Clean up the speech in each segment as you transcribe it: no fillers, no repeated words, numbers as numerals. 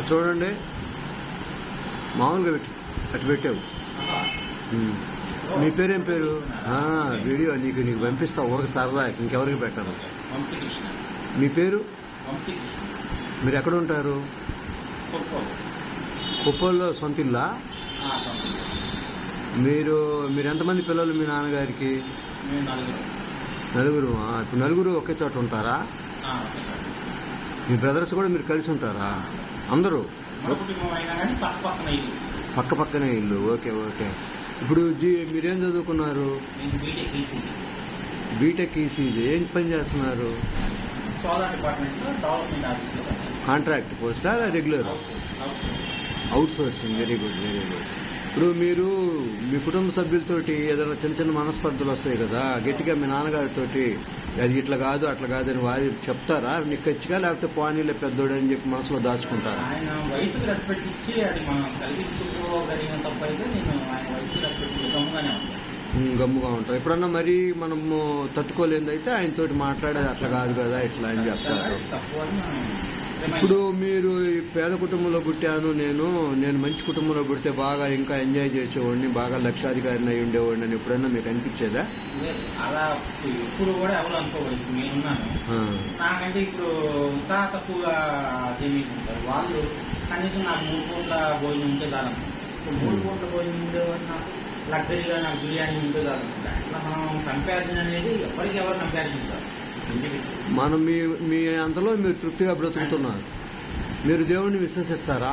చూడండి, మామూలుగా పెట్టి అటు పెట్టావు. మీ పేరేం పేరు? వీడియో నీకు పంపిస్తా, ఊరికి సరదా, ఇంకెవరికి పెట్టాను. మీ పేరు? మీరు ఎక్కడ ఉంటారు? కుప్పల్లో సొంత ఇల్లా? మీరు ఎంతమంది పిల్లలు మీ నాన్నగారికి? నలుగురు. ఇప్పుడు నలుగురు ఒకే చోట ఉంటారా? మీ బ్రదర్స్ కూడా మీరు కలిసి ఉంటారా అందరూ? పక్క పక్కనే ఇల్లు. Okay okay. ఇప్పుడు మీరేం చదువుకున్నారు? B Tech ECG. ఏం పని చేస్తున్నారు? కాంట్రాక్ట్ పోస్టా regular? Outsourcing. Very good very good. ఇప్పుడు మీరు మీ కుటుంబ సభ్యులతోటి ఏదైనా చిన్న చిన్న మనస్పర్ధలు వస్తాయి కదా, గట్టిగా మీ నాన్నగారితో అది ఇట్లా కాదు అట్లా కాదు అని వారి చెప్తారా నిక్కచ్చిగా, లేకపోతే పానీలే పెద్దోడు అని చెప్పి మనసులో దాచుకుంటారా? ఆయన వయసుకు రెస్పెక్ట్ ఇచ్చి అది మనం కలిగించుకోగలిగిన తప్ప అయితే నేను ఆయన వయసుకు రెస్పెక్ట్ గమ్ముగానే ఉంటాను. గమ్ముగా ఉంటారు. ఎప్పుడన్నా మరి మనము తట్టుకోలేదైతే ఆయనతోటి మాట్లాడేది అట్లా కాదు కదా ఇట్లా అని చెప్తారు. ఇప్పుడు మీరు పేద కుటుంబంలో పుట్టాను, నేను మంచి కుటుంబంలో పుడితే బాగా ఇంకా ఎంజాయ్ చేసేవాడిని, బాగా లక్షాధికారిని అయి ఉండేవాడిని అని ఎప్పుడైనా మీకు అనిపించేదా? అలా ఇప్పుడు కూడా ఎవరు అనుకోవాలి. నేనున్నాను, నాకంటే ఇప్పుడు ఇంకా తక్కువగా జీవించారు వాళ్ళు. కనీసం నాకు 3 పూట్ల భోజనం ఉంటే చాలనుకుంటా. ఇప్పుడు 3 పూట్ల భోజనం ఉండేవాడు నాకు లగ్జరీగా నాకు బిర్యానీ ఉంటే చాలనుకుంటా. అట్లా మనం కంపారిజన్ అనేది ఎప్పటికీ ఎవరు కంపారిజన్ కాదు. మనం మీ అంతలో మీరు తృప్తిగా బ్రతుకుతున్నారు. మీరు దేవుణ్ణి విశ్వసిస్తారా?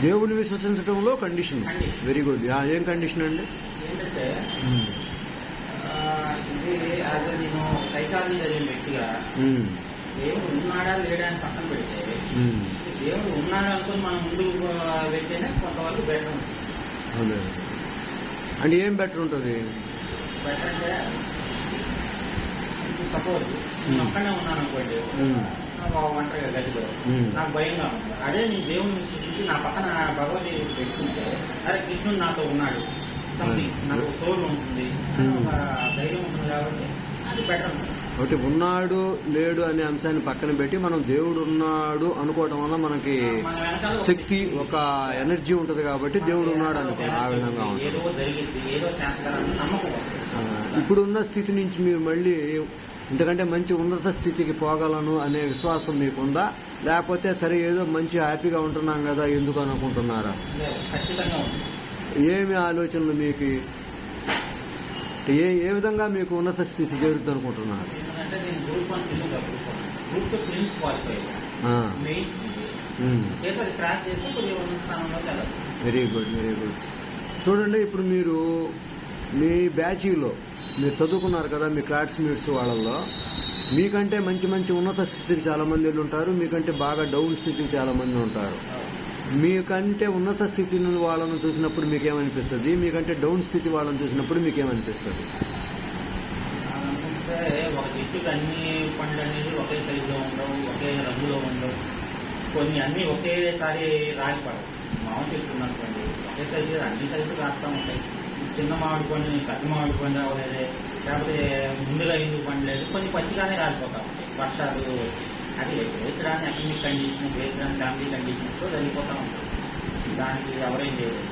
దేవుణ్ణి విశ్వసించడంలో కండిషన్. Very good. ఏం కండిషన్ అండి? ఏంటంటే ఇది నేను సైకాలజీ చదివిన వ్యక్తిగా దేవుడు ఉన్నాడా లేడా అని పక్కన పెడితే దేవుడు ఉన్నాడా అనుకుని మనం ముందుకు వెళ్తేనే కొంతవరకు బెటర్ ఉంటుంది. అంటే ఏం బెటర్ ఉంటుంది? బెటర్ అంటే సపోజ్ నేను ఒక్కనే ఉన్నాను అనుకోండి, ఒంటరిగా గదిలో నాకు భయంగా ఉంది. అదే నేను దేవుని విశ్వసించి నా పక్కన భగవద్గీత పెట్టుకుంటే అరే కృష్ణుడు నాతో ఉన్నాడు, సంథింగ్ నాకు తోడు ఉంటుంది, ఒక ధైర్యం ఉంటుంది. కాబట్టి అది బెటర్ ఉంటుంది. ఒకటి ఉన్నాడు లేడు అనే అంశాన్ని పక్కన పెట్టి మనం దేవుడు ఉన్నాడు అనుకోవడం వల్ల మనకి శక్తి, ఒక ఎనర్జీ ఉంటుంది. కాబట్టి దేవుడు ఉన్నాడు అనుకో, ఆ విధంగా ఉంటుంది. ఇప్పుడున్న స్థితి నుంచి మీరు మళ్ళీ ఇంతకంటే మంచి ఉన్నత స్థితికి పోగలను అనే విశ్వాసం మీకుందా? లేకపోతే సరే ఏదో మంచి హ్యాపీగా ఉంటున్నాం కదా ఎందుకు అనుకుంటున్నారా? ఏమి ఆలోచనలు మీకు? ఏ విధంగా మీకు ఉన్నత స్థితి జరుగుతుంది అనుకుంటున్నారు? Very good very good. చూడండి, ఇప్పుడు మీరు మీ బ్యాచీలో మీరు చదువుకున్నారు కదా, మీ క్లాస్మేట్స్ వాళ్ళల్లో మీకంటే మంచి మంచి ఉన్నత స్థితికి చాలా మంది ఉంటారు, మీకంటే బాగా డౌన్ స్థితికి చాలా మంది ఉంటారు. మీకంటే ఉన్నత స్థితి వాళ్ళను చూసినప్పుడు మీకేమనిపిస్తుంది? మీకంటే డౌన్ స్థితి వాళ్ళని చూసినప్పుడు మీకేమనిపిస్తుంది? అనుకుంటే ఒక చెట్టుకి అన్ని పండ్లు అనేది ఒకే సైజులో ఉండవు, ఒకే రంగులో ఉండవు. కొన్ని అన్నీ ఒకేసారి రాలిపడవు. మామిడి చెట్టు ఉన్నటువంటి ఒకే సైజు అన్ని సైజులు రాస్తూ ఉంటాయి. చిన్న మామిడి పండు పెద్ద మామిడి పండు అవ్వలేదే, లేకపోతే ముందుగా ఎందుకు పండలేదు, కొన్ని పచ్చిగానే రాలిపోతా ఉంటాయి వర్షాలు. అది వేసడానికి ఎకనామిక్ కండిషన్, వేసడానికి ఫ్యామిలీ కండిషన్స్తో జరిగిపోతూ ఉంటాయి. దానికి ఎవరేం చేయలేదు.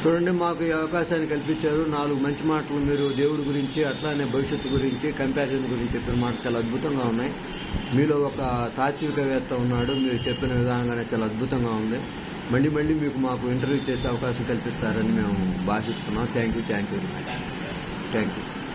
చూడండి, మాకు ఈ అవకాశాన్ని కల్పించారు. 4 మంచి మాటలు మీరు దేవుడి గురించి, అట్లానే భవిష్యత్తు గురించి, కంపారిజన్ గురించి చెప్పిన మాటలు చాలా అద్భుతంగా ఉన్నాయి. మీలో ఒక తాత్వికవేత్త ఉన్నాడు, మీరు చెప్పిన విధానంగానే చాలా అద్భుతంగా ఉంది. మళ్ళీ మీకు మాకు ఇంటర్వ్యూ చేసే అవకాశం కల్పిస్తారని మేము భాషిస్తున్నాం. Thank you very much. Thank you.